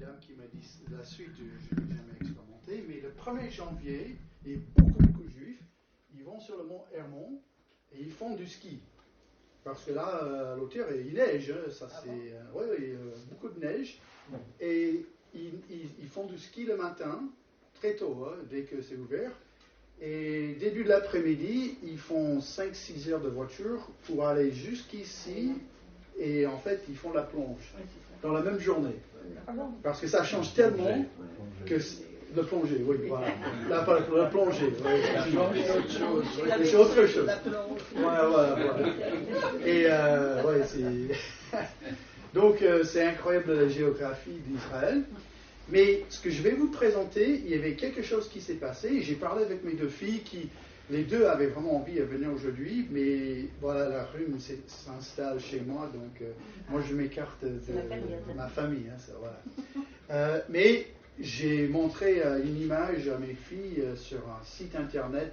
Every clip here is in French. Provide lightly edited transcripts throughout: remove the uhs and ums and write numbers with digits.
dame qui m'a dit la suite, je n'ai jamais expérimenté, mais le 1er janvier, il y a beaucoup de juifs, ils vont sur le mont Hermon et ils font du ski. Parce que là, à l'auteur, il neige, ça c'est beaucoup de neige. Et ils font du ski le matin, très tôt, dès que c'est ouvert. Et début de l'après-midi, ils font 5-6 heures de voiture pour aller jusqu'ici. Et en fait, ils font la plonge dans la même journée. Parce que ça change tellement que... Le plongée, oui, voilà. La plongée, c'est autre chose. Voilà. Et, donc, c'est incroyable la géographie d'Israël. Mais ce que je vais vous présenter, il y avait quelque chose qui s'est passé. J'ai parlé avec mes deux filles qui, les deux avaient vraiment envie de venir aujourd'hui, mais voilà, la rhume s'installe chez moi, donc moi je m'écarte de ma famille. Ça, voilà. Mais j'ai montré une image à mes filles sur un site internet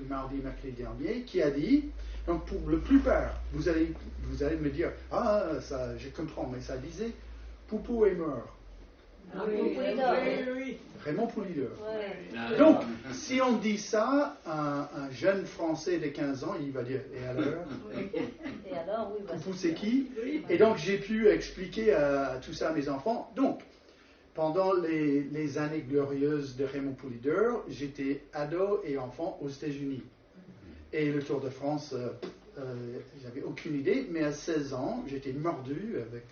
mercredi dernier, qui a dit, donc pour la plupart, vous allez me dire, ça je comprends, mais ça disait, Poupou est mort. Oui. Raymond Poulidor. Ouais. Donc, si on dit ça à un jeune Français de 15 ans, il va dire, et alors Et alors, oui. Poupou, c'est qui? Et donc, j'ai pu expliquer tout ça à mes enfants. Donc, pendant les années glorieuses de Raymond Poulidor, j'étais ado et enfant aux États-Unis. Et le Tour de France, j'avais aucune idée, mais à 16 ans, j'étais mordu avec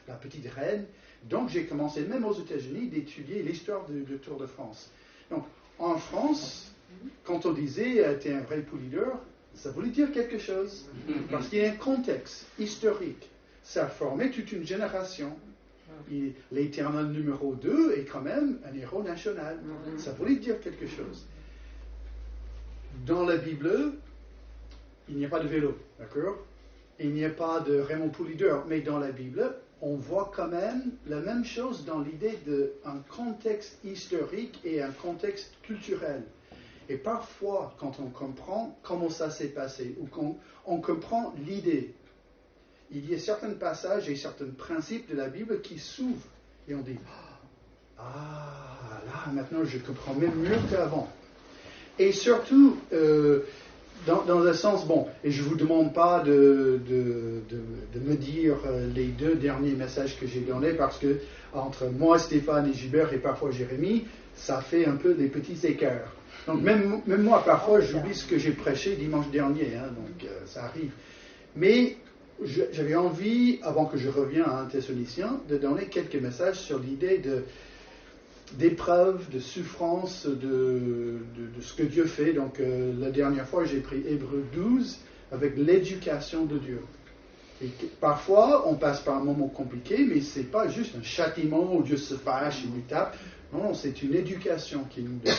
la petite reine. Donc, j'ai commencé, même aux États-Unis, d'étudier l'histoire du Tour de France. Donc, en France, quand on disait « t'es un vrai Poulidor », ça voulait dire quelque chose. Parce qu'il y a un contexte historique. Ça a formé toute une génération. L'Éternel numéro 2 est quand même un héros national. Ça voulait dire quelque chose. Dans la Bible, il n'y a pas de vélo, d'accord? Il n'y a pas de Raymond Poulidor, mais dans la Bible, on voit quand même la même chose dans l'idée d'un contexte historique et un contexte culturel. Et parfois, quand on comprend comment ça s'est passé, ou quand on comprend l'idée, il y a certains passages et certains principes de la Bible qui s'ouvrent. Et on dit, là, maintenant, je comprends même mieux qu'avant. Et surtout, dans un sens, et je ne vous demande pas de me dire les 2 derniers messages que j'ai donnés, parce que entre moi, Stéphane et Gilbert, et parfois Jérémie, ça fait un peu des petits écarts. Donc même moi, parfois, j'oublie ce que j'ai prêché dimanche dernier, donc ça arrive. Mais j'avais envie, avant que je revienne à un Thessalonicien, de donner quelques messages sur l'idée d'épreuve, de souffrance, de ce que Dieu fait. Donc, la dernière fois, j'ai pris Hébreux 12 avec l'éducation de Dieu. Et parfois, on passe par un moment compliqué, mais ce n'est pas juste un châtiment où Dieu se fâche et nous tape. Non, c'est une éducation qu'il nous donne.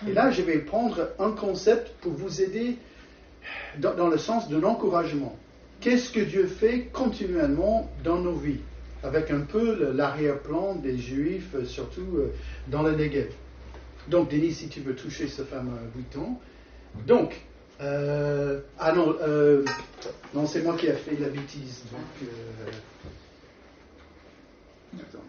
Et là, je vais prendre un concept pour vous aider dans le sens de l'encouragement. Qu'est-ce que Dieu fait continuellement dans nos vies? Avec un peu l'arrière-plan des Juifs, surtout dans le Negev. Donc, Denis, si tu veux toucher ce fameux bouton. Donc, non, c'est moi qui ai fait la bêtise. Donc, attends.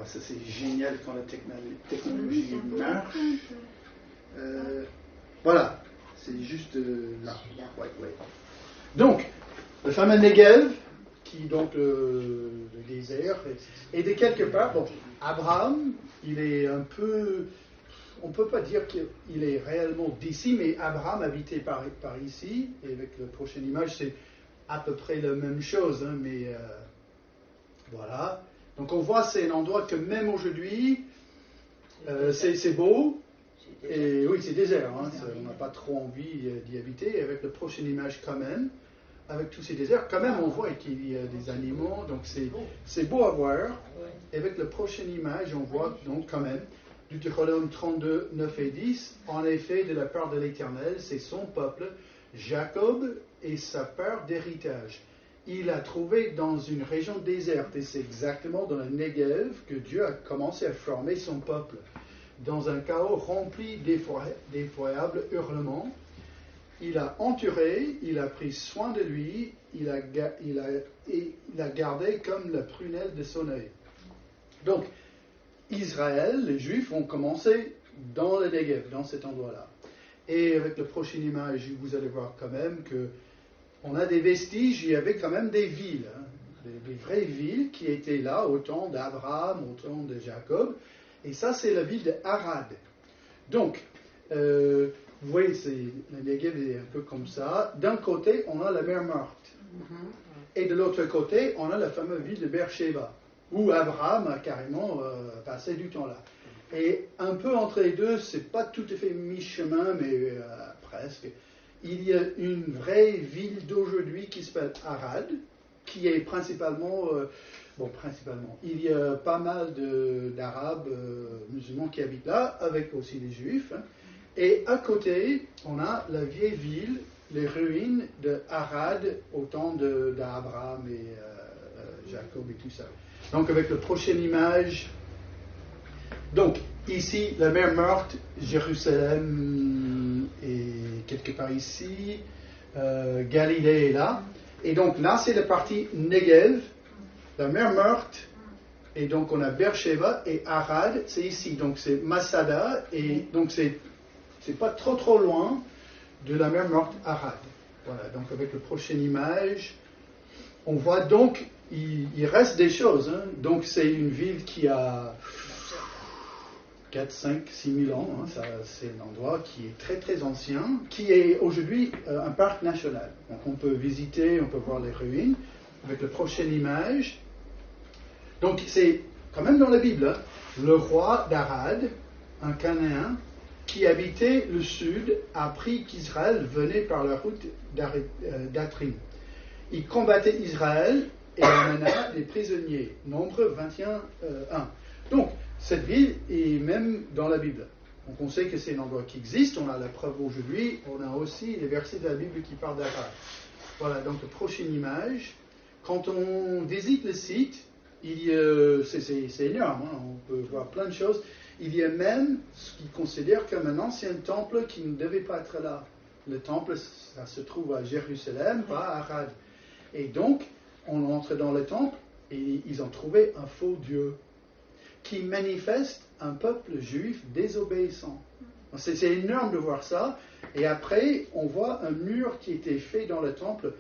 Ça, c'est génial quand la technologie marche. Voilà, c'est juste là. Ouais. Donc, le fameux Negev, qui est donc le désert, et de quelque part, Abraham, il est un peu, on ne peut pas dire qu'il est réellement d'ici, mais Abraham habitait par ici, et avec la prochaine image, c'est à peu près la même chose, mais voilà. Donc on voit, c'est un endroit que même aujourd'hui, c'est beau. Et oui, c'est désert, on n'a pas trop envie d'y habiter. Avec la prochaine image quand même, avec tous ces déserts, quand même on voit qu'il y a des animaux, donc c'est beau à voir. Et avec la prochaine image, on voit donc quand même, Deutéronome 32, 9 et 10, en effet, de la part de l'Éternel, c'est son peuple, Jacob, et sa part d'héritage. Il a trouvé dans une région déserte, et c'est exactement dans le Negev que Dieu a commencé à former son peuple. Dans un chaos rempli d'effroyables hurlements. il a entouré, il a pris soin de lui, il a gardé comme la prunelle de son œil. Donc, Israël, les Juifs, ont commencé dans le Negev, dans cet endroit-là. Et avec la prochaine image, vous allez voir quand même qu'on a des vestiges, il y avait quand même des villes, hein, des vraies villes qui étaient là au temps d'Abraham, au temps de Jacob. Et ça, c'est la ville de Harad. Donc, vous voyez, le Negev est un peu comme ça. D'un côté, on a la mer Morte. Et de l'autre côté, on a la fameuse ville de Beersheba, où Abraham a carrément passé du temps là. Et un peu entre les deux, c'est pas tout à fait mi-chemin, mais presque. Il y a une vraie ville d'aujourd'hui qui s'appelle Harad, qui est principalement, il y a pas mal d'Arabes musulmans qui habitent là, avec aussi des Juifs. Hein. Et à côté, on a la vieille ville, les ruines de Harad au temps d'Abraham et Jacob et tout ça. Donc avec la prochaine image, donc ici la mer Morte, Jérusalem est quelque part ici, Galilée est là, et donc là c'est la partie Negev, la mer Morte, et donc on a Beersheba et Harad, c'est ici, donc c'est Masada, et donc c'est pas trop loin de la mer Morte Harad. Voilà, donc avec la prochaine image, on voit donc il reste des choses. Hein. Donc c'est une ville qui a 4, 5, 6 000 ans. Hein. C'est un endroit qui est très très ancien, qui est aujourd'hui un parc national. Donc on peut visiter, on peut voir les ruines. Avec la prochaine image. Donc c'est quand même dans la Bible, hein, le roi d'Arad, un Cananéen, qui habitait le sud, a appris qu'Israël venait par la route d'Atrim. Il combattait Israël et amena des prisonniers. Nombre 21, 1. Donc, cette ville est même dans la Bible. Donc, on sait que c'est un endroit qui existe. On a la preuve aujourd'hui. On a aussi les versets de la Bible qui parlent d'Arad. Voilà, donc la prochaine image. Quand on visite le site, c'est énorme. Hein, on peut voir plein de choses. Il y a même ce qu'ils considèrent comme un ancien temple qui ne devait pas être là. Le temple, ça se trouve à Jérusalem, pas à Harad. Et donc, on entre dans le temple et ils ont trouvé un faux Dieu qui manifeste un peuple juif désobéissant. C'est énorme de voir ça. Et après, on voit un mur qui était fait dans le temple.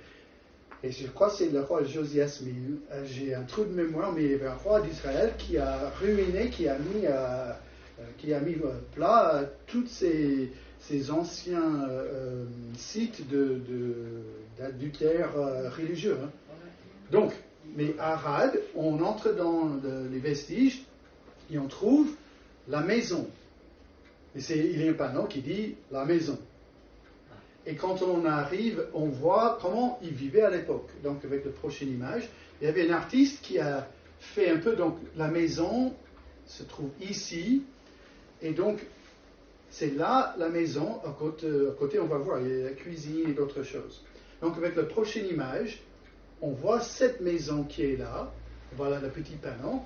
Et je crois que c'est le roi Josias, mais j'ai un trou de mémoire, mais il y avait un roi d'Israël qui a ruiné, qui a mis plat tous ces anciens sites d'adultère religieux. Hein. Donc, mais à Harad, on entre dans les vestiges et on trouve la maison. Et il y a un panneau qui dit la maison. Et quand on arrive, on voit comment ils vivaient à l'époque. Donc, avec la prochaine image, il y avait un artiste qui a fait un peu, donc la maison se trouve ici, et donc c'est là la maison, à côté on va voir, il y a la cuisine et d'autres choses. Donc avec la prochaine image, on voit cette maison qui est là, voilà le petit panneau,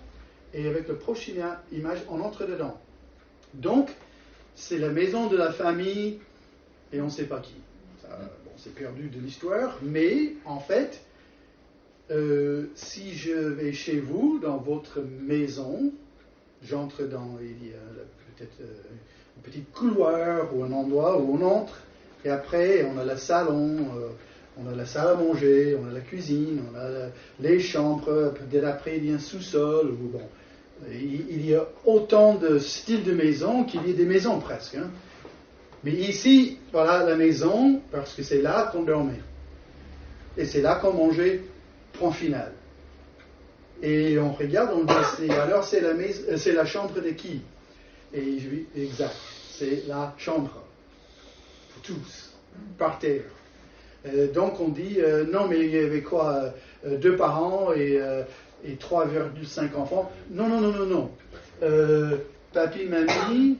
et avec la prochaine image, on entre dedans. Donc, c'est la maison de la famille, et on ne sait pas qui. C'est perdu de l'histoire, mais en fait, si je vais chez vous, dans votre maison, j'entre il y a peut-être un petit couloir ou un endroit où on entre, et après on a le salon, on a la salle à manger, on a la cuisine, on a les chambres, peut-être après il y a un sous-sol, ou bon, il y a autant de styles de maison qu'il y a des maisons presque. Hein. Mais ici, voilà la maison, parce que c'est là qu'on dormait. Et c'est là qu'on mangeait, point final. Et on regarde, on dit, alors c'est la chambre de qui? Et je dis, exact, c'est la chambre. Pour tous, par terre. Donc on dit, non mais il y avait quoi 2 parents et 3,5 enfants. Non. Papi, mamie,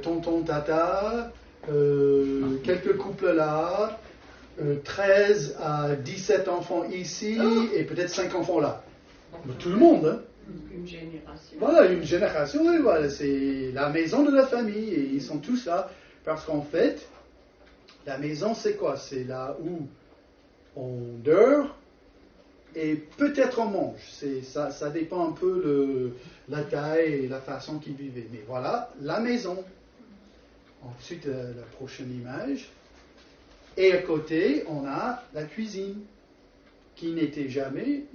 tonton, tata, quelques couples là, 13 à 17 enfants ici et peut-être 5 enfants là. Tout le monde. Hein. Une génération. Voilà, une génération, oui, voilà, c'est la maison de la famille et ils sont tous là parce qu'en fait, La maison, c'est quoi? C'est là où on dort et peut-être on mange. Ça dépend un peu de la taille et la façon qu'ils vivaient. Mais voilà, la maison. Ensuite, la prochaine image. Et à côté, on a la cuisine, qui n'était jamais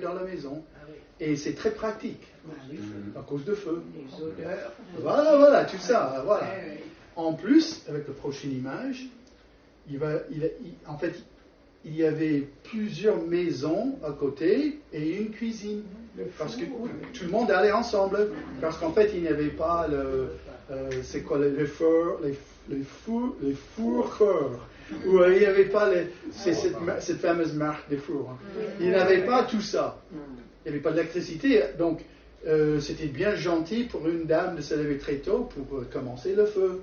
dans la maison. Ah oui. Et c'est très pratique, Ah oui. à cause de feu. Les odeurs. Voilà, tout ça, voilà. Ouais, ouais. En plus, avec la prochaine image, en fait, il y avait plusieurs maisons à côté et une cuisine. Parce que tout le monde allait ensemble. Parce qu'en fait, il n'y avait pas c'est quoi, les fours, où il n'y avait pas cette fameuse marque des fours. Hein. Il n'y avait pas tout ça. Il n'y avait pas d'électricité. Donc, c'était bien gentil pour une dame de se lever très tôt pour commencer le feu.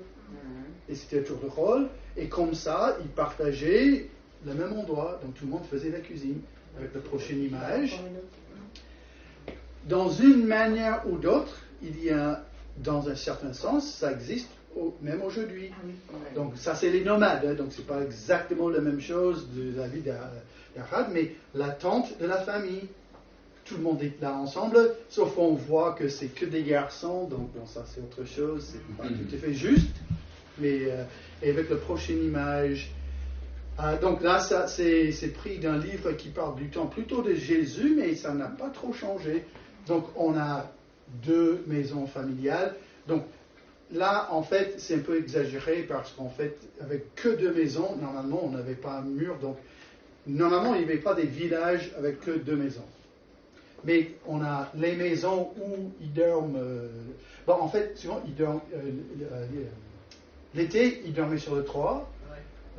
Et c'était un tour de rôle. Et comme ça, ils partageaient le même endroit. Donc, tout le monde faisait la cuisine. Avec la prochaine image. Dans une manière ou d'autre, il y a, dans un certain sens, ça existe même aujourd'hui. Donc ça, c'est les nomades. Hein, donc c'est pas exactement la même chose de la vie d'Arad, mais la tente de la famille. Tout le monde est là ensemble, sauf on voit que c'est que des garçons. Donc bon, ça, c'est autre chose. C'est pas tout à fait juste. Mais et avec la prochaine image. Donc là, ça, c'est pris d'un livre qui parle du temps plutôt de Jésus, mais ça n'a pas trop changé. Donc on a 2 maisons familiales. Donc là, en fait, c'est un peu exagéré parce qu'en fait, avec que 2 maisons, normalement, on n'avait pas un mur. Donc normalement, il n'y avait pas des villages avec que 2 maisons. Mais on a les maisons où ils dorment. Bon, en fait, souvent, ils dorment. L'été, ils dormaient sur le toit.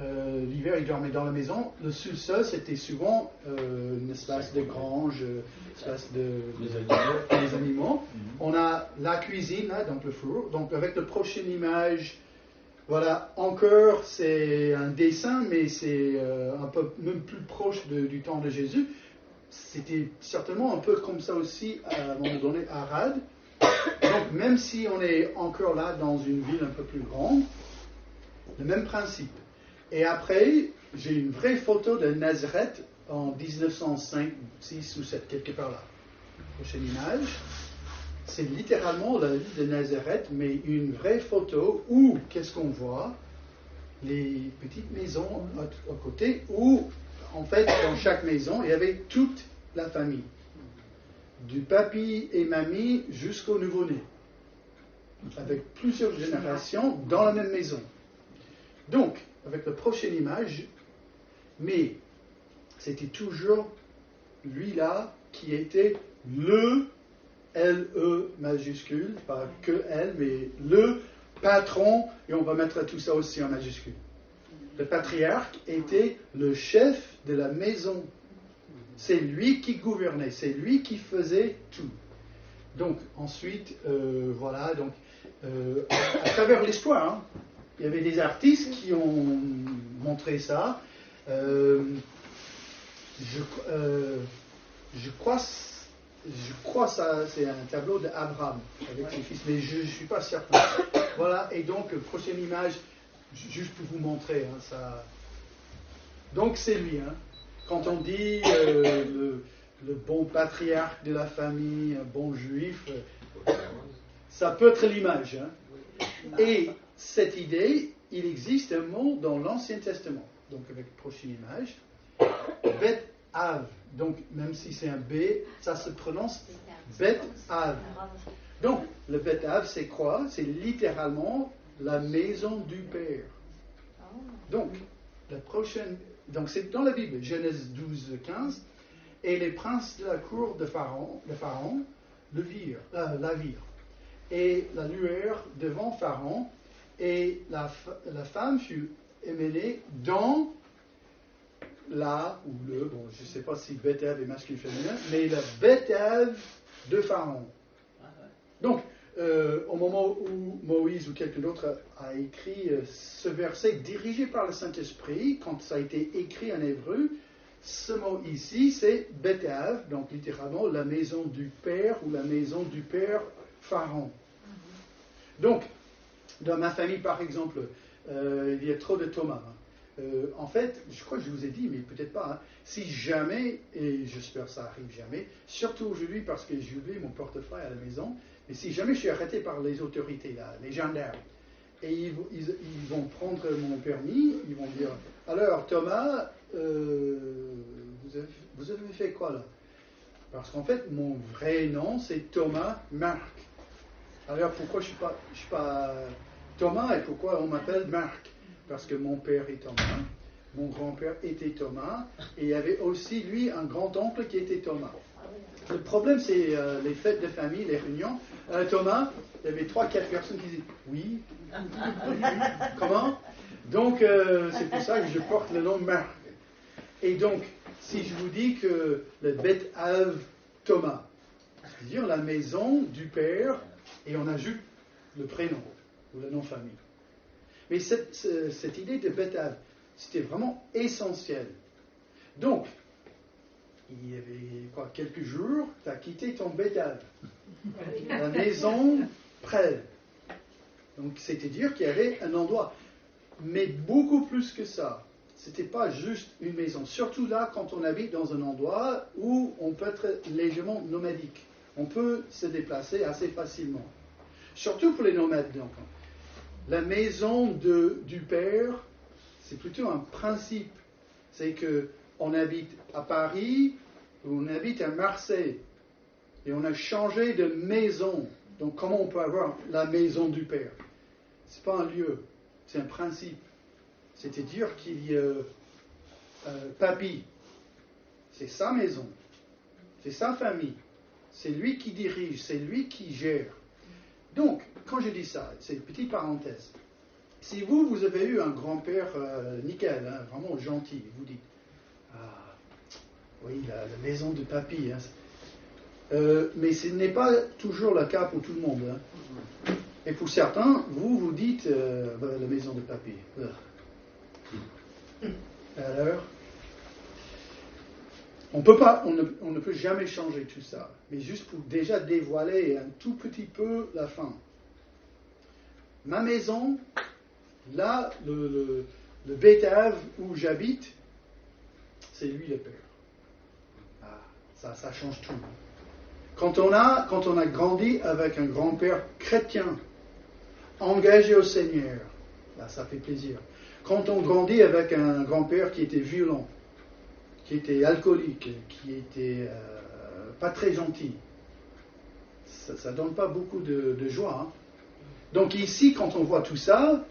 L'hiver, ils dormaient dans la maison. Le sous-sol, c'était souvent une espèce de grange, une espèce des animaux. On a la cuisine, là, donc le four. Donc, avec la prochaine image, voilà, encore, c'est un dessin, mais c'est un peu même plus proche du temps de Jésus. C'était certainement un peu comme ça aussi, à un moment donné, à Arad. Donc, même si on est encore là dans une ville un peu plus grande, le même principe. Et après, j'ai une vraie photo de Nazareth en 1905, 6 ou 7, quelque part là. Prochaine image. C'est littéralement la ville de Nazareth, mais une vraie photo où, qu'est-ce qu'on voit? Les petites maisons à côté, où, en fait, dans chaque maison, il y avait toute la famille. Du papy et mamie jusqu'au nouveau-né. Avec plusieurs générations dans la même maison. Donc, avec la prochaine image, mais c'était toujours lui-là qui était le L-E majuscule, pas que L, mais le patron, et on va mettre tout ça aussi en majuscule. Le patriarche était le chef de la maison. C'est lui qui gouvernait, c'est lui qui faisait tout. Donc, ensuite, voilà, donc, à travers l'histoire, hein, il y avait des artistes qui ont montré ça. Je crois ça, c'est un tableau d'Abraham avec ses fils, mais je ne suis pas certain. Voilà, et donc, prochaine image, juste pour vous montrer. Hein, ça. Donc, c'est lui. Hein. Quand on dit le bon patriarche de la famille, un bon juif, ça peut être l'image. Hein. Et cette idée, il existe un mot dans l'Ancien Testament. Donc, avec la prochaine image, Bet Av. Donc, même si c'est un B, ça se prononce Bet Av. Donc, le Bet Av, c'est quoi? C'est littéralement la maison du Père. Donc, la prochaine. Donc, c'est dans la Bible, Genèse 12, 15. Et les princes de la cour de Pharaon la virent. Et la lueur devant Pharaon. Et la femme fut emmenée dans ou bon, je ne sais pas si Beth-Ève est masculin ou féminin, mais la Beth-Ève de Pharaon. Donc, au moment où Moïse ou quelqu'un d'autre a écrit ce verset dirigé par le Saint-Esprit, quand ça a été écrit en hébreu, ce mot ici, c'est Beth-Ève, donc littéralement la maison du Père ou la maison du Père Pharaon. Donc, dans ma famille, par exemple, il y a trop de Thomas. En fait, je crois que je vous ai dit, mais peut-être pas, hein, si jamais, et j'espère que ça arrive jamais, surtout aujourd'hui parce que j'ai oublié mon portefeuille à la maison, mais si jamais je suis arrêté par les autorités, là, les gendarmes, et ils vont prendre mon permis, ils vont dire, alors Thomas, vous avez fait quoi là? Parce qu'en fait, mon vrai nom, c'est Thomas Marc. Alors pourquoi je suis pas Thomas et pourquoi on m'appelle Marc? Parce que mon père est Thomas, mon grand-père était Thomas, et il y avait aussi, lui, un grand-oncle qui était Thomas. Le problème, c'est les fêtes de famille, les réunions. Thomas, il y avait 3-4 personnes qui disaient « Oui, comment ?» Donc, c'est pour ça que je porte le nom Marc. Et donc, si je vous dis que le Bet Av Thomas, c'est-à-dire la maison du père, et on ajoute le prénom ou le nom de famille. Mais cette idée de Bet Av, c'était vraiment essentiel. Donc, il y avait quelques jours, tu as quitté ton Bet Av, la maison près. Donc, c'est-à-dire qu'il y avait un endroit. Mais beaucoup plus que ça. C'était pas juste une maison. Surtout là, quand on habite dans un endroit où on peut être légèrement nomadique. On peut se déplacer assez facilement. Surtout pour les nomades, donc. La maison du père, c'est plutôt un principe. C'est qu'on habite à Paris, ou on habite à Marseille. Et on a changé de maison. Donc, comment on peut avoir la maison du père? C'est pas un lieu, c'est un principe. C'est-à-dire qu'il y a papy, c'est sa maison, c'est sa famille, c'est lui qui dirige, c'est lui qui gère. Donc, quand je dis ça, c'est une petite parenthèse. Si vous avez eu un grand-père nickel, hein, vraiment gentil, vous dites, ah, oui, la maison de papy, hein, mais ce n'est pas toujours le cas pour tout le monde. Hein. Et pour certains, vous dites, la maison de papy. Alors, on ne peut jamais changer tout ça, mais juste pour déjà dévoiler un tout petit peu la fin. Ma maison, là, le Bétave où j'habite, c'est lui le père. Ah, ça change tout. Quand on a grandi avec un grand-père chrétien, engagé au Seigneur, là, ça fait plaisir. Quand on grandit avec un grand-père qui était violent, qui était alcoolique, qui était pas très gentil, ça donne pas beaucoup de joie. Hein. Donc ici, quand on voit tout ça,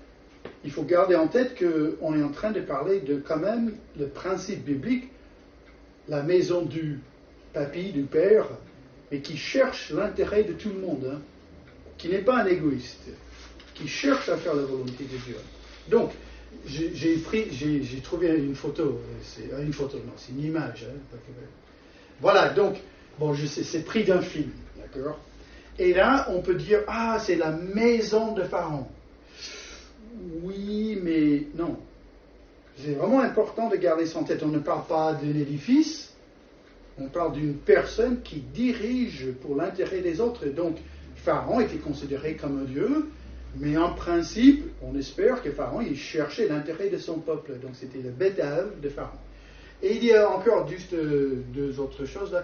il faut garder en tête qu'on est en train de parler de quand même le principe biblique, la maison du papy, du père, mais qui cherche l'intérêt de tout le monde, hein, qui n'est pas un égoïste, qui cherche à faire la volonté de Dieu. Donc, j'ai trouvé une photo, c'est une image. Hein, voilà, donc, bon, je sais, c'est pris d'un film, d'accord? Et là, on peut dire, ah, c'est la maison de Pharaon. Oui, mais non. C'est vraiment important de garder ça en tête. On ne parle pas d'un édifice, on parle d'une personne qui dirige pour l'intérêt des autres. Donc, Pharaon était considéré comme un dieu, mais en principe, on espère que Pharaon, il cherchait l'intérêt de son peuple. Donc, c'était le Bétave de Pharaon. Et il y a encore juste deux autres choses. Là.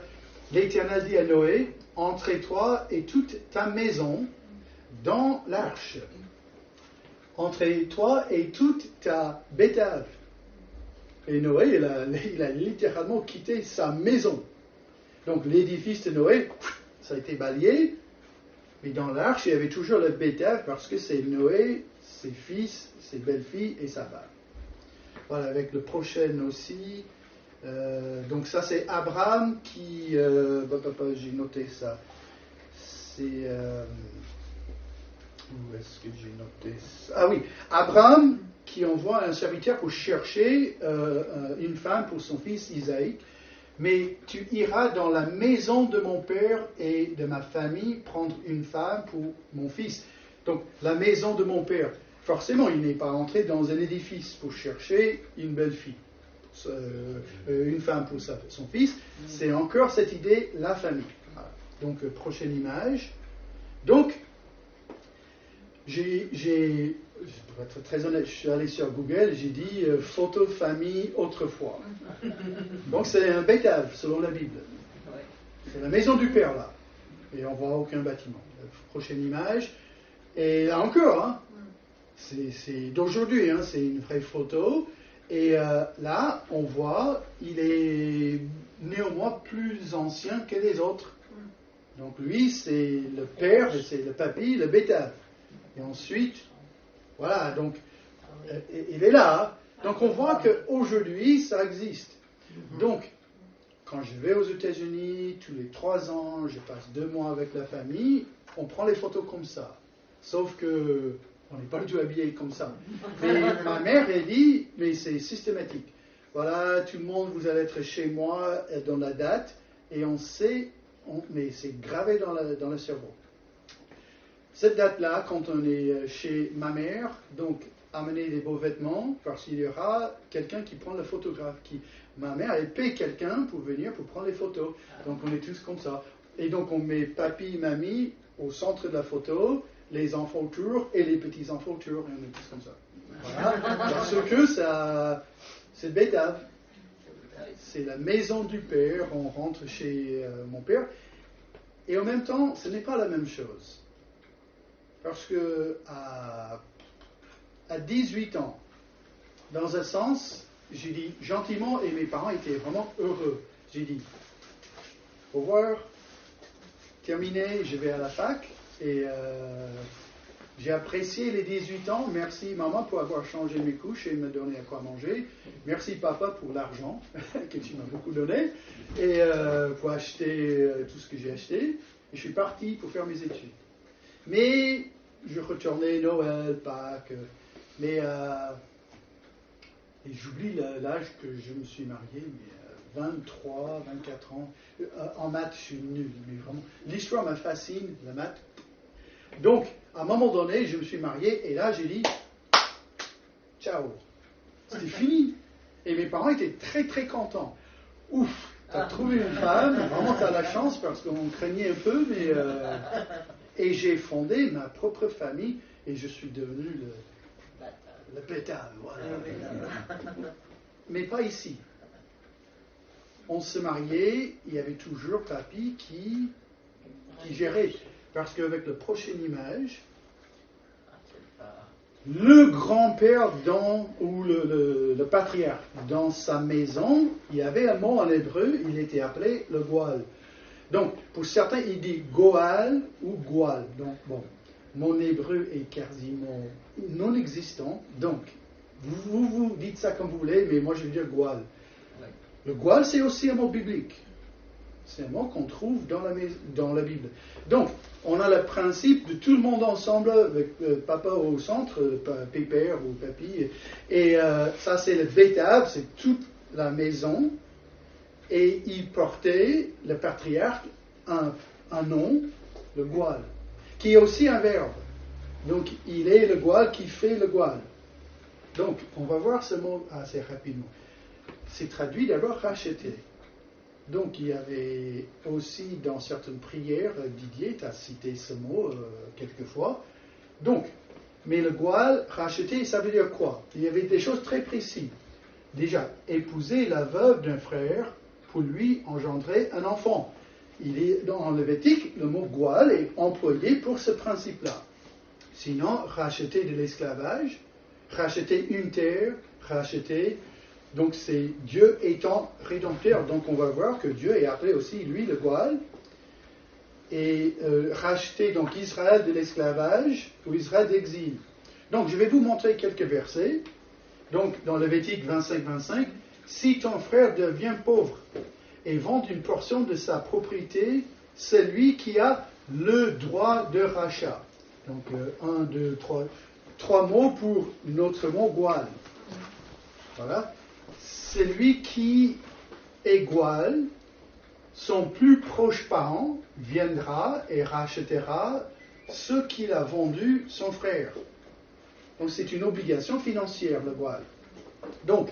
L'Éternel dit à Noé, entre toi et toute ta maison dans l'arche. Entre toi et toute ta Bétave. Et Noé, il a littéralement quitté sa maison. Donc l'édifice de Noé, ça a été balayé, mais dans l'arche, il y avait toujours le Bétave parce que c'est Noé, ses fils, ses belles-filles et sa femme. Voilà, avec le prochain aussi. Donc ça, c'est Abraham qui... j'ai noté ça. C'est... où est-ce que j'ai noté ça? Ah oui, Abraham qui envoie un serviteur pour chercher une femme pour son fils Isaïe. Mais tu iras dans la maison de mon père et de ma famille prendre une femme pour mon fils. Donc, la maison de mon père. Forcément, il n'est pas entré dans un édifice pour chercher une belle fille, une femme pour son fils. C'est encore cette idée, la famille. Voilà. Donc, prochaine image. Donc, j'ai pour être très honnête, je suis allé sur Google et j'ai dit photo famille autrefois. Donc c'est un bétave selon la Bible. C'est la maison du Père là. Et on voit aucun bâtiment. La prochaine image. Et là encore, hein, c'est d'aujourd'hui, hein, c'est une vraie photo. Et là, on voit, il est néanmoins plus ancien que les autres. Donc lui, c'est le père, et c'est le papy, le bétave. Et ensuite, voilà, donc il est là. Hein. Donc on voit qu'aujourd'hui, ça existe. Donc, quand je vais aux États-Unis, tous les 3 ans, je passe 2 mois avec la famille, on prend les photos comme ça. Sauf que on n'est pas du tout habillé comme ça. Mais ma mère, elle dit, mais c'est systématique. Voilà, tout le monde, vous allez être chez moi dans la date, et on sait, mais c'est gravé dans le cerveau. Cette date-là, quand on est chez ma mère, donc amener des beaux vêtements, parce qu'il y aura quelqu'un qui prend le photographe. Ma mère, elle paie quelqu'un pour venir pour prendre les photos. Donc on est tous comme ça. Et donc on met papy, mamie au centre de la photo, les enfants autour et les petits-enfants autour. Et on est tous comme ça. Voilà. Parce que ça, c'est bétave. C'est la maison du père. On rentre chez mon père. Et en même temps, ce n'est pas la même chose. Parce que à 18 ans, dans un sens, j'ai dit gentiment, et mes parents étaient vraiment heureux. J'ai dit, au revoir, terminé, je vais à la fac, et j'ai apprécié les 18 ans. Merci maman pour avoir changé mes couches et me donné à quoi manger. Merci papa pour l'argent que tu m'as beaucoup donné, et pour acheter tout ce que j'ai acheté. Et je suis parti pour faire mes études. Mais je retournais Noël, Pâques, mais et j'oublie l'âge que je me suis marié, mais 23, 24 ans. En maths, je suis nul, mais vraiment. L'histoire me fascine, la maths. Donc, à un moment donné, je me suis marié, et là, j'ai dit, ciao. C'était fini. Et mes parents étaient très, très contents. Ouf, t'as trouvé une femme, vraiment t'as la chance, parce qu'on craignait un peu, mais... Et j'ai fondé ma propre famille, et je suis devenu le pétale, voilà. Mais pas ici. On se mariait, il y avait toujours papy qui gérait. Parce qu'avec la prochaine image, le grand-père ou le patriarche dans sa maison, il y avait un mot en hébreu, il était appelé le Goal. Donc, pour certains, il dit Goal ou Goal. Donc, bon, mon hébreu est quasiment non existant. Donc, vous dites ça comme vous voulez, mais moi je veux dire Goal. Le Goal, c'est aussi un mot biblique. C'est un mot qu'on trouve dans la Bible. Donc, on a le principe de tout le monde ensemble, avec papa au centre, pépère ou papy. Et ça, c'est le bétave, c'est toute la maison. Et il portait, le patriarche, un nom, le Goal, qui est aussi un verbe. Donc, il est le Goal qui fait le Goal. Donc, on va voir ce mot assez rapidement. C'est traduit d'abord racheter. Donc, il y avait aussi dans certaines prières, Didier t'a cité ce mot quelquefois. Donc, mais le Goal, racheter, ça veut dire quoi? Il y avait des choses très précises. Déjà, épouser la veuve d'un frère pour lui engendrer un enfant. Il est dans Lévitique, le mot Goal est employé pour ce principe-là. Sinon, racheter de l'esclavage, racheter une terre, racheter... Donc c'est Dieu étant rédempteur. Donc on va voir que Dieu est appelé aussi, lui, le Goal. Et racheter donc Israël de l'esclavage ou Israël d'exil. Donc je vais vous montrer quelques versets. Donc dans Lévitique 25, si ton frère devient pauvre et vend une portion de sa propriété, c'est lui qui a le droit de rachat. Donc 1, 2, 3 mots pour notre mot Goal. Voilà. C'est lui qui égale son plus proche parent, viendra et rachètera ce qu'il a vendu son frère. Donc c'est une obligation financière, le Goal. Donc,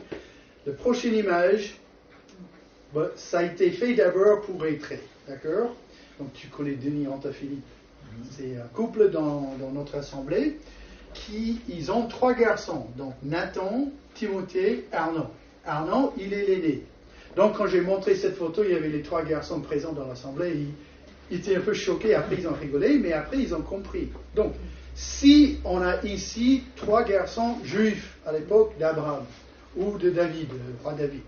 la prochaine image, ça a été fait d'abord pour Étré, d'accord? Donc tu connais Denis Antafili. C'est un couple dans notre assemblée. ils ont 3 garçons. Donc Nathan, Timothée, Arnaud. Arnaud, il est l'aîné. Donc quand j'ai montré cette photo, il y avait les 3 garçons présents dans l'assemblée. Ils étaient un peu choqués. Après, ils ont rigolé, mais après, ils ont compris. Donc, si on a ici 3 garçons juifs à l'époque d'Abraham ou de David, le roi David,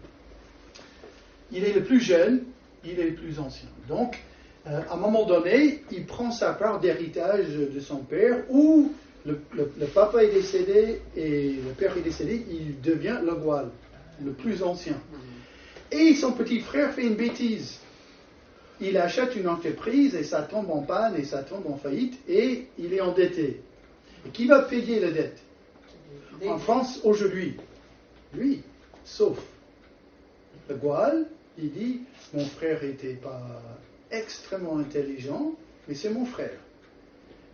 il est le plus jeune, il est le plus ancien. Donc, à un moment donné, il prend sa part d'héritage de son père, ou le papa est décédé et le père est décédé, il devient le Goual, le plus ancien. Et son petit frère fait une bêtise. Il achète une entreprise et ça tombe en panne et ça tombe en faillite et il est endetté. Et qui va payer la dette? En France, aujourd'hui, lui, sauf le Goual, il dit, mon frère n'était pas extrêmement intelligent, mais c'est mon frère.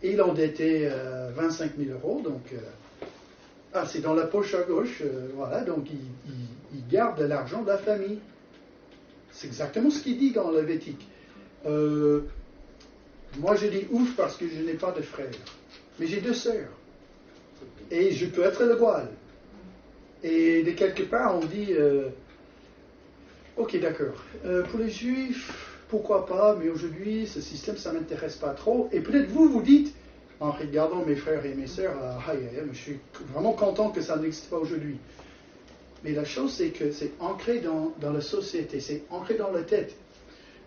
Et il endettait 25 000 euros, donc c'est dans la poche à gauche, voilà, donc il garde de l'argent de la famille. C'est exactement ce qu'il dit dans le Lévitique. Moi je dis ouf parce que je n'ai pas de frère, mais j'ai 2 sœurs. Et je peux être le Goual. Et de quelque part on dit, ok d'accord, pour les Juifs, pourquoi pas, mais aujourd'hui, ce système, ça ne m'intéresse pas trop. Et peut-être vous dites, en regardant mes frères et mes sœurs, je suis vraiment content que ça n'existe pas aujourd'hui. Mais la chose, c'est que c'est ancré dans la société, c'est ancré dans la tête.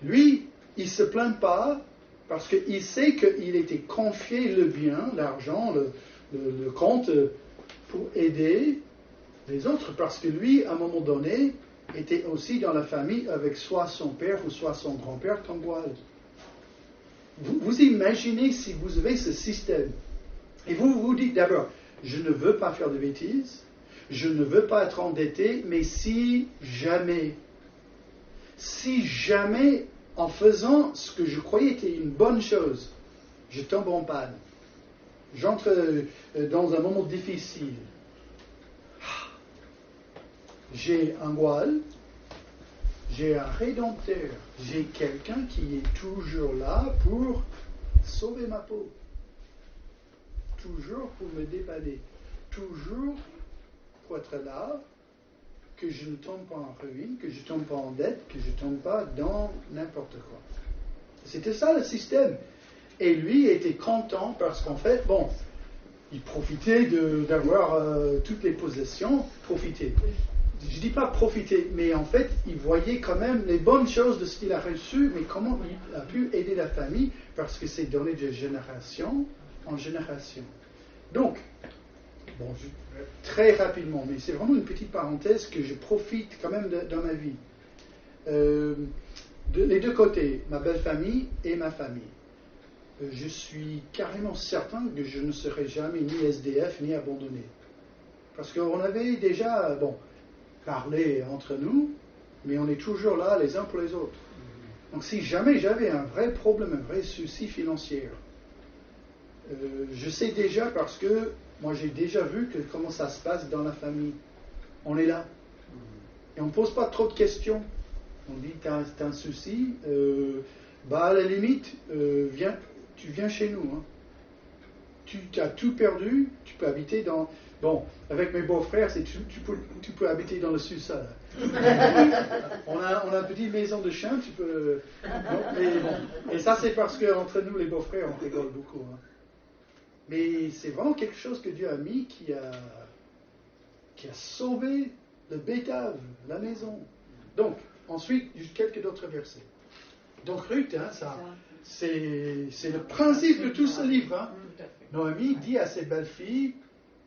Lui, il ne se plaint pas parce qu'il sait qu'il était confié le bien, l'argent, le compte pour aider les autres. Parce que lui, à un moment donné, était aussi dans la famille avec soit son père ou soit son grand-père comme Goual. Vous imaginez si vous avez ce système et vous vous dites d'abord, je ne veux pas faire de bêtises, je ne veux pas être endetté, mais si jamais, en faisant ce que je croyais était une bonne chose, je tombe en panne, j'entre dans un moment difficile, j'ai un Goual, j'ai un rédempteur, j'ai quelqu'un qui est toujours là pour sauver ma peau, toujours pour me dépanner, toujours pour être là, que je ne tombe pas en ruine, que je ne tombe pas en dette, que je ne tombe pas dans n'importe quoi. C'était ça le système. Et lui était content parce qu'en fait, il profitait d'avoir toutes les possessions, profiter. Je ne dis pas profiter, mais en fait, il voyait quand même les bonnes choses de ce qu'il a reçu, mais comment il a pu aider la famille, parce que c'est donné de génération en génération. Donc, très rapidement, mais c'est vraiment une petite parenthèse que je profite quand même dans ma vie. Les 2 côtés, ma belle famille et ma famille. Je suis carrément certain que je ne serai jamais ni SDF ni abandonné. Parce qu'on avait déjà, parlé entre nous, mais on est toujours là les uns pour les autres. Donc si jamais j'avais un vrai problème, un vrai souci financier, je sais déjà parce que moi j'ai déjà vu comment ça se passe dans la famille. On est là. Et on ne pose pas trop de questions. On dit, t'as un souci, à la limite, tu viens chez nous. Hein. Tu as tout perdu, tu peux habiter dans... avec mes beaux-frères, tu peux habiter dans le sous-sol. on a une petite maison de chien, tu peux... Et ça, c'est parce qu'entre nous, les beaux-frères, on rigole beaucoup. Hein. Mais c'est vraiment quelque chose que Dieu a mis qui a sauvé le bétave, la maison. Donc, ensuite, juste quelques autres versets. Donc, Ruth, c'est le principe de tout ce livre. Hein. Noémie dit à ses belles-filles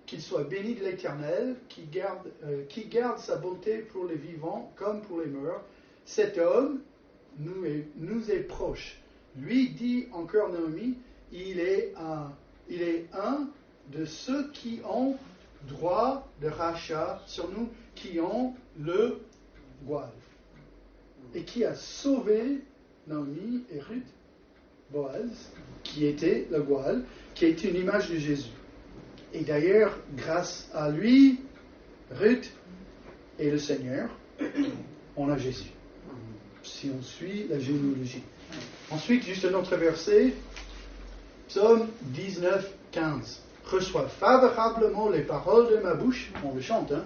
qu'il soit béni de l'Éternel, qui garde sa bonté pour les vivants comme pour les morts. Cet homme nous est proche. Lui dit encore Noémie, il est un de ceux qui ont droit de rachat sur nous, qui ont le Goual. Et qui a sauvé Naomi et Ruth, Boaz, qui était le Goual, qui est une image de Jésus. Et d'ailleurs, grâce à lui, Ruth et le Seigneur, on a Jésus. Si on suit la généalogie. Ensuite, juste un autre verset, Psaume 19, 15. Reçois favorablement les paroles de ma bouche, on le chante, hein,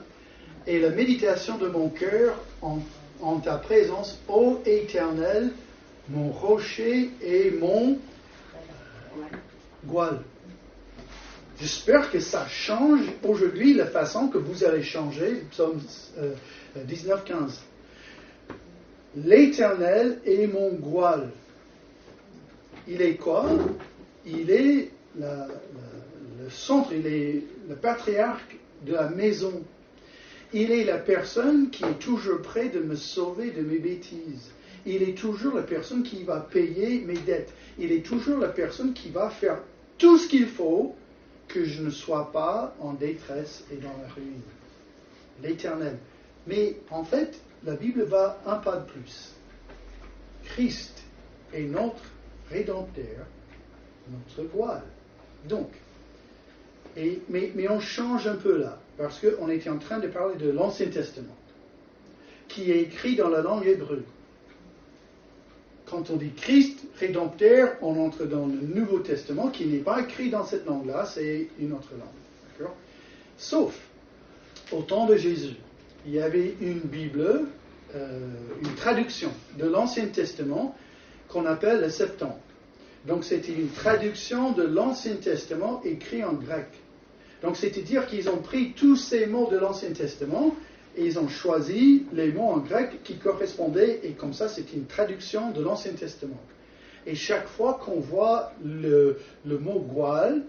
et la méditation de mon cœur en ta présence, ô Éternel, mon rocher et mon Goual. J'espère que ça change aujourd'hui la façon que vous allez changer, psaume 19-15. L'Éternel est mon Goual. Il est quoi? Il est le centre, il est le patriarche de la maison. Il est la personne qui est toujours prête de me sauver de mes bêtises. Il est toujours la personne qui va payer mes dettes. Il est toujours la personne qui va faire tout ce qu'il faut que je ne sois pas en détresse et dans la ruine. L'Éternel. Mais en fait, la Bible va un pas de plus. Christ est notre Rédempteur, notre voile. Donc, mais on change un peu là, parce qu'on était en train de parler de l'Ancien Testament, qui est écrit dans la langue hébreu. Quand on dit Christ, Rédempteur, on entre dans le Nouveau Testament, qui n'est pas écrit dans cette langue-là, c'est une autre langue. D'accord? Sauf, au temps de Jésus, il y avait une Bible, une traduction de l'Ancien Testament, qu'on appelle le Septante. Donc c'était une traduction de l'Ancien Testament écrit en grec. Donc c'est-à-dire qu'ils ont pris tous ces mots de l'Ancien Testament et ils ont choisi les mots en grec qui correspondaient, et comme ça c'est une traduction de l'Ancien Testament. Et chaque fois qu'on voit le mot Goual,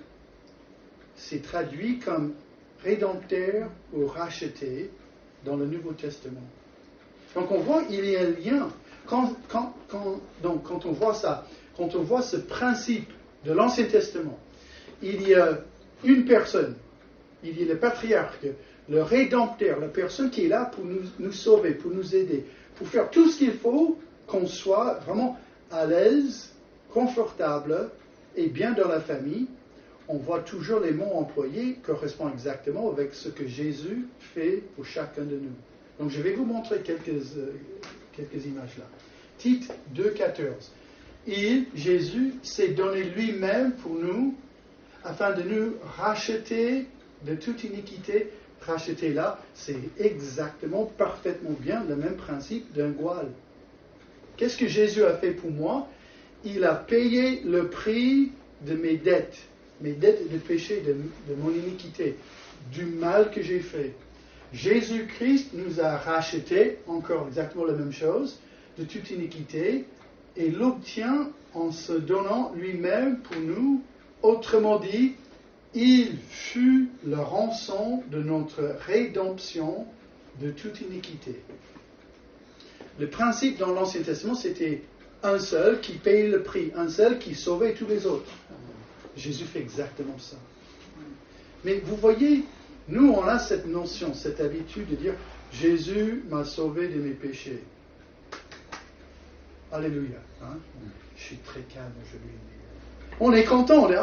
c'est traduit comme rédempteur ou racheté dans le Nouveau Testament. Donc on voit il y a un lien. Donc quand on voit ça, quand on voit ce principe de l'Ancien Testament, il y a une personne, il y a le patriarche, le rédempteur, la personne qui est là pour nous sauver, pour nous aider, pour faire tout ce qu'il faut, qu'on soit vraiment à l'aise, confortable et bien dans la famille. On voit toujours les mots employés correspondent exactement avec ce que Jésus fait pour chacun de nous. Donc je vais vous montrer quelques images là. Tite 2,14. Jésus, s'est donné lui-même pour nous, afin de nous racheter de toute iniquité. Racheter là, c'est exactement, parfaitement bien le même principe d'un Goual. Qu'est-ce que Jésus a fait pour moi? Il a payé le prix de mes dettes de péché, de mon iniquité, du mal que j'ai fait. Jésus-Christ nous a rachetés, encore exactement la même chose, de toute iniquité, et l'obtient en se donnant lui-même pour nous. Autrement dit, il fut le rançon de notre rédemption de toute iniquité. Le principe dans l'Ancien Testament, c'était un seul qui payait le prix, un seul qui sauvait tous les autres. Jésus fait exactement ça. Mais vous voyez, nous on a cette notion, cette habitude de dire Jésus m'a sauvé de mes péchés. Alléluia. Hein? Je suis très calme aujourd'hui. On est content, on est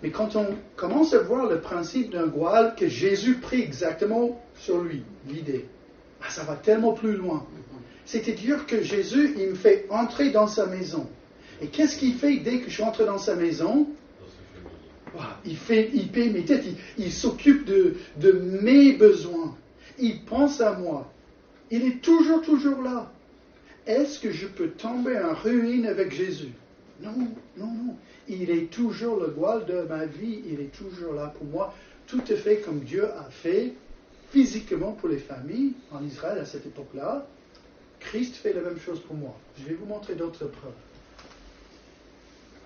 Mais quand on commence à voir le principe d'un Goual que Jésus prit exactement sur lui, l'idée, ça va tellement plus loin. C'est-à-dire que Jésus, il me fait entrer dans sa maison. Et qu'est-ce qu'il fait dès que je suis entré dans sa maison? Il paie mes dettes, il s'occupe de mes besoins. Il pense à moi. Il est toujours là. Est-ce que je peux tomber en ruine avec Jésus? Non. Il est toujours le Goual de ma vie. Il est toujours là pour moi. Tout est fait comme Dieu a fait physiquement pour les familles en Israël à cette époque-là. Christ fait la même chose pour moi. Je vais vous montrer d'autres preuves.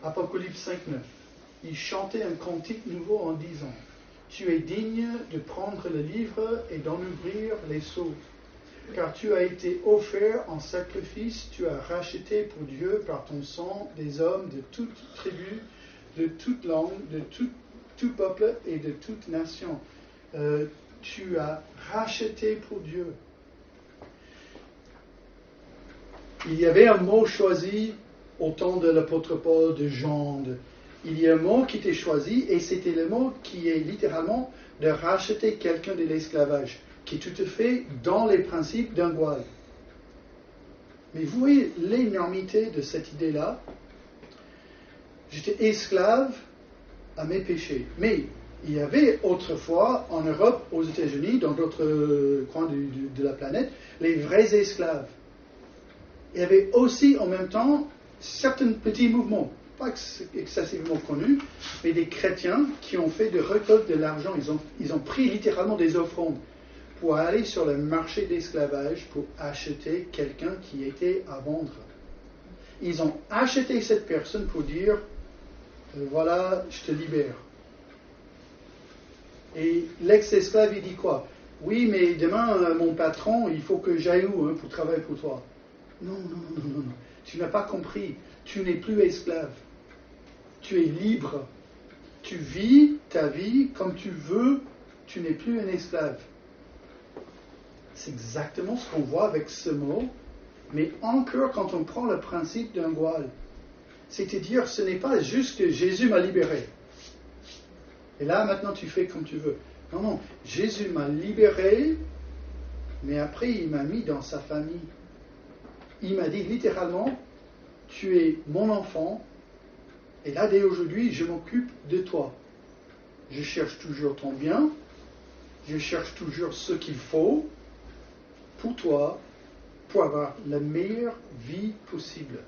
Apocalypse 5,9. Il chantait un cantique nouveau en disant: Tu es digne de prendre le livre et d'en ouvrir les sceaux. Car tu as été offert en sacrifice, tu as racheté pour Dieu par ton sang des hommes de toute tribu, de toute langue, de tout peuple et de toute nation. Tu as racheté pour Dieu. Il y avait un mot choisi au temps de l'apôtre Paul, de Jean. Il y a un mot qui était choisi et c'était le mot qui est littéralement de racheter quelqu'un de l'esclavage, qui est tout à fait dans les principes d'un Goual. Mais vous voyez l'énormité de cette idée-là. J'étais esclave à mes péchés. Mais il y avait autrefois, en Europe, aux États-Unis, dans d'autres coins de la planète, les vrais esclaves. Il y avait aussi, en même temps, certains petits mouvements, pas excessivement connus, mais des chrétiens qui ont fait de récolte de l'argent. Ils ont pris littéralement des offrandes pour aller sur le marché d'esclavage pour acheter quelqu'un qui était à vendre. Ils ont acheté cette personne pour dire, voilà, je te libère. Et l'ex-esclave, il dit quoi? Oui, mais demain, mon patron, il faut que j'aille où pour travailler pour toi? Non. Tu n'as pas compris. Tu n'es plus esclave. Tu es libre. Tu vis ta vie comme tu veux. Tu n'es plus un esclave. C'est exactement ce qu'on voit avec ce mot. Mais encore quand on prend le principe d'un voile. C'est-à-dire, ce n'est pas juste que Jésus m'a libéré. Et là, maintenant, tu fais comme tu veux. Non. Jésus m'a libéré, mais après, il m'a mis dans sa famille. Il m'a dit littéralement, tu es mon enfant, et là, dès aujourd'hui, je m'occupe de toi. Je cherche toujours ton bien, je cherche toujours ce qu'il faut pour toi, pour avoir la meilleure vie possible.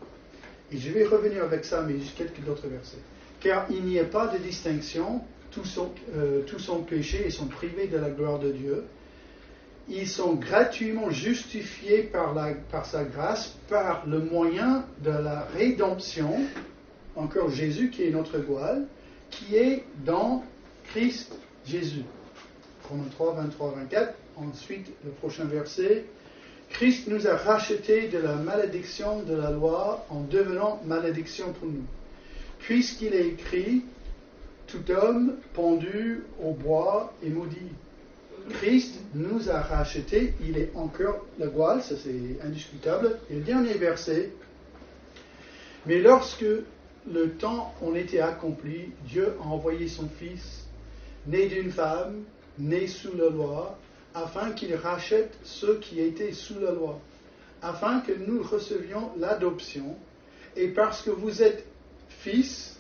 Et je vais revenir avec ça, mais juste quelques autres versets. Car il n'y a pas de distinction, tous sont péchés et sont privés de la gloire de Dieu. Ils sont gratuitement justifiés par sa grâce, par le moyen de la rédemption, encore Jésus qui est notre voile, qui est dans Christ Jésus. Romains 3, 23, 24. Ensuite, le prochain verset. Christ nous a rachetés de la malédiction de la loi en devenant malédiction pour nous. Puisqu'il est écrit, tout homme pendu au bois est maudit. Christ nous a rachetés, il est encore le voile, ça c'est indiscutable. Et le dernier verset, mais lorsque le temps en était accompli, Dieu a envoyé son Fils, né d'une femme, né sous la loi, afin qu'il rachète ceux qui étaient sous la loi, afin que nous recevions l'adoption, et parce que vous êtes fils,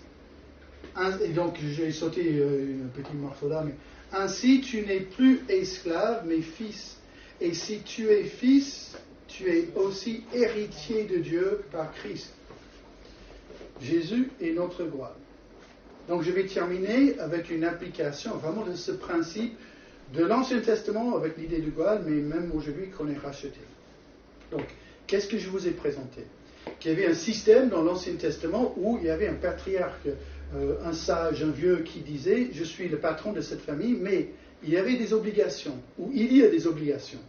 et donc j'ai sauté un petit morceau là, mais ainsi tu n'es plus esclave, mais fils. Et si tu es fils, tu es aussi héritier de Dieu par Christ. Jésus est notre voile. Donc je vais terminer avec une application vraiment de ce principe de l'Ancien Testament avec l'idée du voile, mais même aujourd'hui qu'on est racheté. Donc, qu'est-ce que je vous ai présenté? Qu'il y avait un système dans l'Ancien Testament où il y avait un patriarche, un sage, un vieux qui disait « Je suis le patron de cette famille », mais il y avait des obligations, ou il y a des obligations.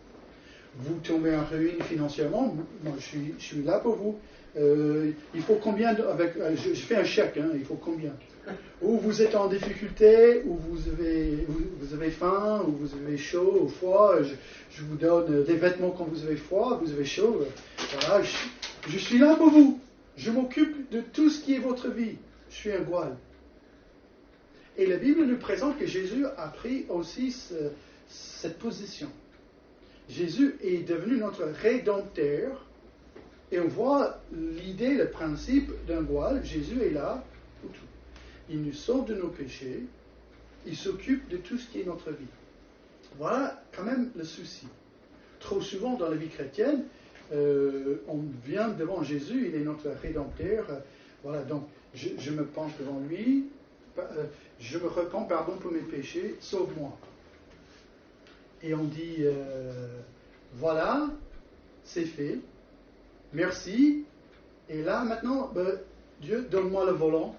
Vous tombez en ruine financièrement, moi je suis là pour vous. Il faut combien je fais un chèque, il faut combien? Ou vous êtes en difficulté, ou vous avez faim, ou vous avez chaud ou froid, je vous donne des vêtements quand vous avez froid, vous avez chaud. Voilà, je suis là pour vous. Je m'occupe de tout ce qui est votre vie. Je suis un voile. Et la Bible nous présente que Jésus a pris aussi cette position. Jésus est devenu notre rédempteur. Et on voit l'idée, le principe d'un voile. Jésus est là pour tout. Il nous sauve de nos péchés. Il s'occupe de tout ce qui est notre vie. Voilà quand même le souci. Trop souvent dans la vie chrétienne, on vient devant Jésus, il est notre rédempteur. Voilà, donc je me penche devant lui. Je me repens, pardon pour mes péchés, sauve-moi. Et on dit, voilà, c'est fait. Merci. Et là, maintenant, Dieu, donne-moi le volant.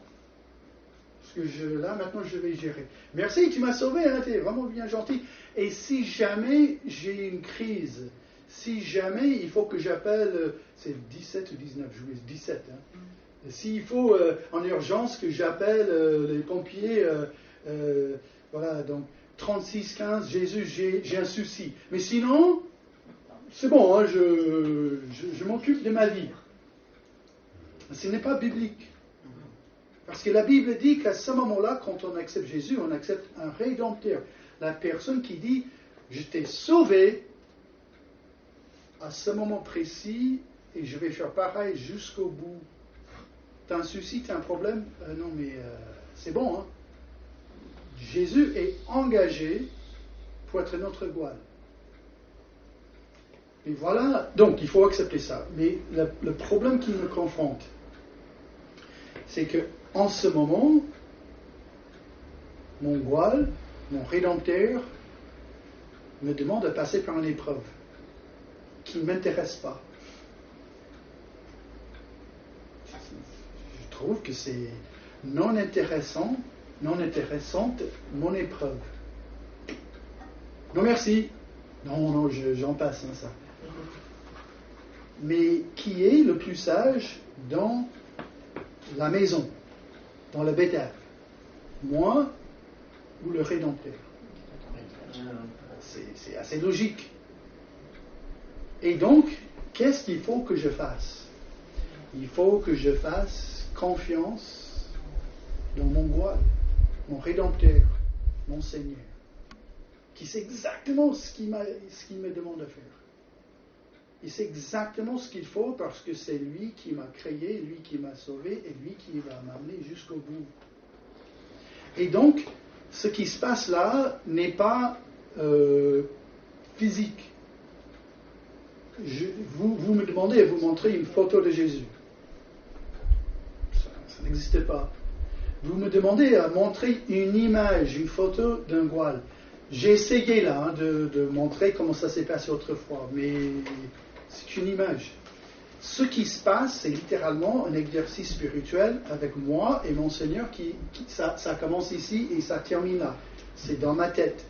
Parce que là, maintenant, je vais gérer. Merci, tu m'as sauvé, tu es vraiment bien gentil. Et si jamais j'ai une crise, si jamais il faut que j'appelle, c'est 17 ou 19, je voulais 17. S'il faut en urgence que j'appelle les pompiers, voilà, donc 36-15, Jésus, j'ai un souci. Mais sinon, c'est bon, je m'occupe de ma vie. Ce n'est pas biblique. Parce que la Bible dit qu'à ce moment-là, quand on accepte Jésus, on accepte un rédempteur. La personne qui dit, je t'ai sauvé à ce moment précis et je vais faire pareil jusqu'au bout. T'as un souci, t'as un problème? Non, mais c'est bon, Jésus est engagé pour être notre voile. Et voilà, donc il faut accepter ça. Mais le problème qui me confronte, c'est que en ce moment, mon voile, mon Rédempteur, me demande de passer par une épreuve qui ne m'intéresse pas. Je trouve que c'est non intéressante mon épreuve. Non merci. Non, j'en passe, ça. Mais qui est le plus sage dans la maison, dans le bétail? Moi ou le Rédempteur? C'est assez logique. Et donc, qu'est-ce qu'il faut que je fasse? Il faut que je fasse confiance dans mon voile, mon Rédempteur, mon Seigneur, qui sait exactement ce qu'il me demande de faire. Il sait exactement ce qu'il faut parce que c'est lui qui m'a créé, lui qui m'a sauvé et lui qui va m'amener jusqu'au bout. Et donc, ce qui se passe là n'est pas physique. Vous me demandez de vous montrer une photo de Jésus. Ça n'existe pas. Vous me demandez à montrer une image, une photo d'un voile. J'ai essayé là de montrer comment ça s'est passé autrefois, mais c'est une image. Ce qui se passe, c'est littéralement un exercice spirituel avec moi et mon Seigneur ça commence ici et ça termine là. C'est dans ma tête.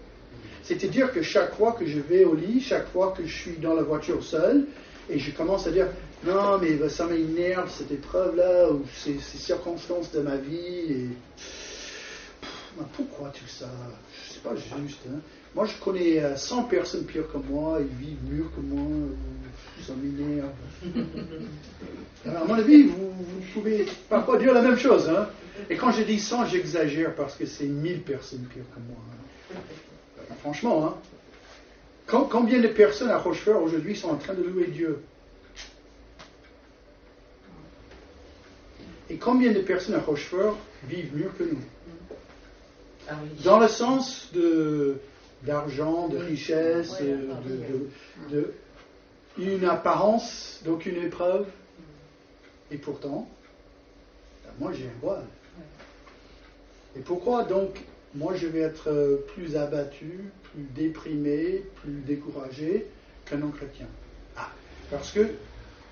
C'est-à-dire que chaque fois que je vais au lit, chaque fois que je suis dans la voiture seul, et je commence à dire « Non, mais ça m'énerve, cette épreuve-là, ou ces circonstances de ma vie, et... pourquoi tout ça? C'est pas juste. Hein? Moi, je connais 100 personnes pires que moi, ils vivent mieux que moi, ça m'énerve. » Alors, à mon avis, vous pouvez parfois dire la même chose. Hein? Et quand je dis 100, j'exagère, parce que c'est 1000 personnes pires que moi. Hein? Franchement, hein? Combien de personnes à Rochefort aujourd'hui sont en train de louer Dieu? Et combien de personnes à Rochefort vivent mieux que nous? Dans le sens d'argent, de richesse, de une apparence d'aucune épreuve. Et pourtant, moi j'ai un voile. Et pourquoi donc moi je vais être plus abattu, plus déprimé, plus découragé qu'un non-chrétien? Parce que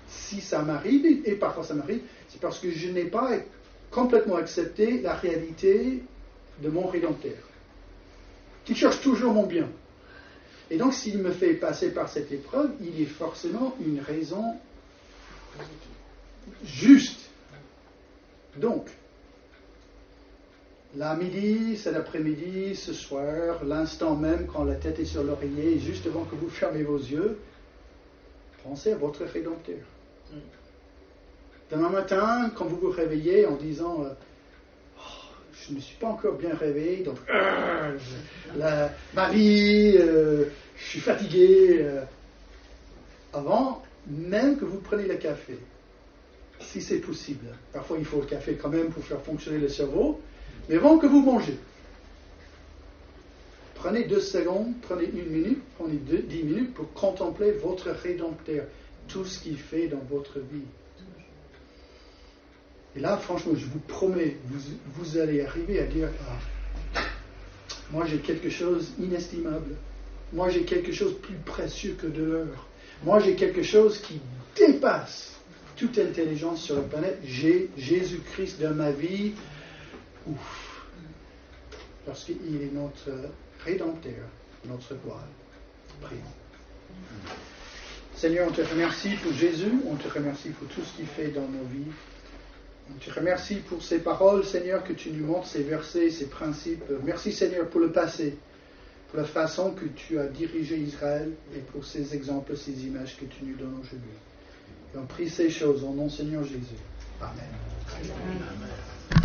si ça m'arrive, et parfois ça m'arrive, c'est parce que je n'ai pas complètement accepté la réalité de mon Rédempteur, qui cherche toujours mon bien. Et donc s'il me fait passer par cette épreuve, il est forcément une raison juste. Donc, midi, cet après-midi, ce soir, l'instant même quand la tête est sur l'oreiller, juste avant que vous fermez vos yeux, pensez à votre Rédempteur. Demain matin, quand vous vous réveillez en disant je ne suis pas encore bien réveillé, donc ma vie, je suis fatigué. Avant même que vous preniez le café, si c'est possible. Parfois il faut le café quand même pour faire fonctionner le cerveau, mais avant que vous mangez, prenez 2 secondes, prenez 1 minute, prenez 10 minutes pour contempler votre Rédempteur, tout ce qu'il fait dans votre vie. Et là, franchement, je vous promets, vous allez arriver à dire moi j'ai quelque chose d'inestimable. Moi j'ai quelque chose de plus précieux que de l'or. Moi j'ai quelque chose qui dépasse toute intelligence sur la planète. J'ai Jésus-Christ dans ma vie. Ouf. Parce qu'il est notre Rédempteur, notre voile. Prions. Seigneur, on te remercie pour Jésus, on te remercie pour tout ce qu'il fait dans nos vies. On te remercie pour ces paroles, Seigneur, que tu nous montres, ces versets, ces principes. Merci, Seigneur, pour le passé, pour la façon que tu as dirigé Israël et pour ces exemples, ces images que tu nous donnes aujourd'hui. Et on prie ces choses au nom de Seigneur Jésus. Amen. Amen.